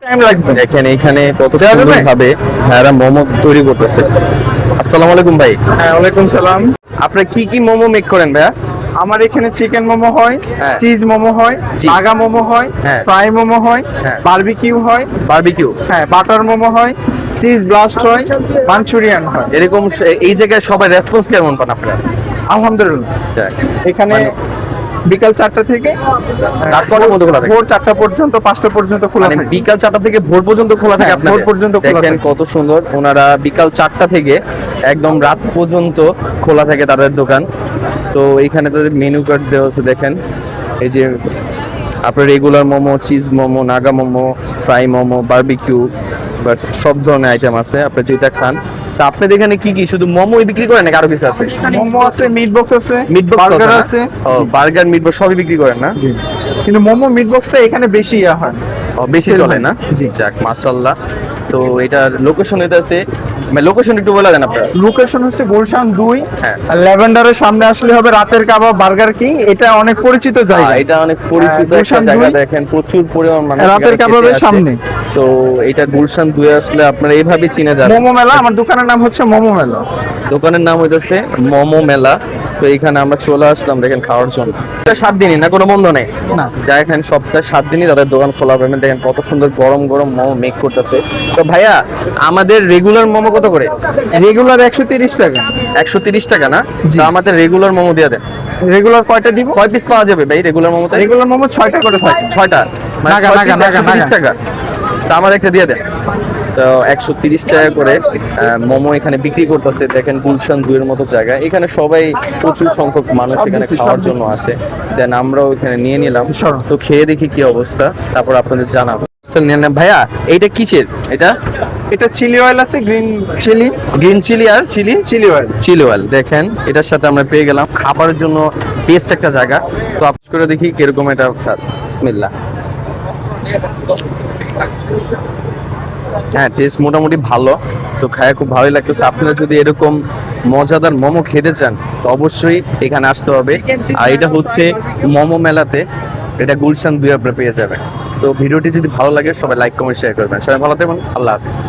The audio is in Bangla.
টাইম লাগবে। দেখেন এখানে কত দেওয়া যাবে? সুন্দর ভাবে ভাইয়ারা মোমো তৈরি করতেছে। আসসালামু আলাইকুম ভাই, হ্যাঁ, ওয়ালাইকুম সালাম। আপনি কি কি মোমো মেক করেন ভাইয়া? আমার এখানে চিকেন মোমো হয়, হ্যাঁ। চিজ মোমো হয়, জি। নাগা মোমো হয়, হ্যাঁ। ফ্রাই মোমো হয়, হ্যাঁ। বারবিকিউ হয়, বারবিকিউ, হ্যাঁ, বাটার মোমো হয়, চিজ ব্লাস্ট হয়, মাঞ্চুরিয়ান হয়। এরকম এই জায়গায় সবাই রেসপন্স কেমন পান আপনারা? আলহামদুলিল্লাহ। যাক, এখানে মানে বিকাল 4টা থেকে রাত কটার মধ্যে খোলা থাকে? ভোর 4টা পর্যন্ত, 5টা পর্যন্ত খোলা মানে থাকে। বিকাল 4টা থেকে ভোর পর্যন্ত খোলা থাকে হ্যাঁ, আপনাদের? ভোর পর্যন্ত খোলা দেখেন থাকে। কত সুন্দর, ওনারা বিকাল 4টা থেকে একদম রাত পর্যন্ত খোলা থাকে তাদের দোকান। তো এখানে তাদের মেনু কার্ড দেওয়া আছে, দেখেন এই যে আপনার regular momo, cheese momo, Naga momo, fry momo, barbecue, but সব ধরনের আইটেম আছে আপনি যেটা খান। তা আপনাদের এখানে কি কি শুধু মোমোই বিক্রি করেন নাকি আরো কিছু আছে? মোমো আছে, মিট বক্স আছে, মিট বক্স, বার্গার আছে। ও বার্গার, মিট বক্স সবই বিক্রি করেন না? কিন্তু মোমো মিট বক্সটা এখানে বেশি ইয়া হয়। ও, বেশি Sell চলে হয়। না? জি। যাক মাশাআল্লাহ। তো এটার লোকেশন এটা আছে, লোকেশন একটু বলে দেন আপনারা। লোকেশন হচ্ছে গুলশান 2, হ্যাঁ। ল্যাভেন্ডারের সামনে আসলে হবে রাতের কাবাব বার্গার কিং। এটা অনেক পরিচিত জায়গা। এটা অনেক পরিচিত একটা গুলশান জায়গা, 2 দেখেন প্রচুর পরিমাণ মানুষ রাতের এখানে কাবাবের খেতে আসে। সামনে। তো এটা গুলশান 2 আসলে আপনারা এইভাবে চিনে যাবেন। মোমো মেলা, আমার দোকানের নাম হচ্ছে মোমো মেলা। দোকানের নাম হইতেছে মোমো মেলা। তো এখানে আমরা চলে আসলাম দেখেন খাওয়ার জন্য। এটা 7 দিনই না, কোনো বন্ধ নেই? না। যা এখানে সপ্তাহে 7 দিনই তাদের দোকান খোলা পাবেন। দেখেন কত সুন্দর গরম গরম মোমো মেক করতেছে। তো ভাইয়া, আমাদের রেগুলার মোমো কত করে? রেগুলার 130 টাকা। 130 টাকা না? জি। তো আমাদের রেগুলার মোমো দিয়ে দেন। রেগুলার কয়টা দিব? কয় পিস পাওয়া যাবে ভাই রেগুলার মোমোতে? রেগুলার মোমো 6টা করে থাকে। 6টা, মানে নাগা, 6 নাগা, piece নাগা, 130 নাগা। টাকা। তো আমার একটা দিয়ে দেন। তো 130 টাকা করে মোমো এখানে বিক্রি করতেছে। দেখেন গুলশান 2 এর মতো জায়গায় এখানে সবাই প্রচুর সংখ্যক মানুষ সব এখানে দিছি, খাওয়ার সব জন্য দিছি। আসে। দেন আমরাও এখানে নিয়ে নিলাম। সরো। তো খেয়ে দেখি কি অবস্থা, তারপর আপনাদের জানাবো। ভাইয়া এইটা কিসের? এটা এটা চিলি অয়েল আছে, গ্রিন চিলি, গ্রিন চিলি আর chilli chilli oil. Chilli oil. দেখেন এটার সাথে আমরা পেয়ে গেলাম খাবারের জন্য বেস্ট একটা জায়গা। তো আপনি করে দেখি কিরকম এটা স্বাদ। বিসমিল্লাহ। হ্যাঁ, টেস্ট মোটামুটি ভালো। তো খায় খুব ভালোই লাগতেছে। আপনারা যদি এরকম মজাদার মোমো খেতে চান তো অবশ্যই এখানে আসতে হবে। আর এটা হচ্ছে মোমো মেলাতে, এটা গুলশান 2 আপনারা পেয়ে যাবেন। তো ভিডিওটি যদি ভালো লাগে সবাই লাইক কমেন্ট শেয়ার করবেন। সবাই ভালো থাকবেন, আল্লাহ হাফিজ।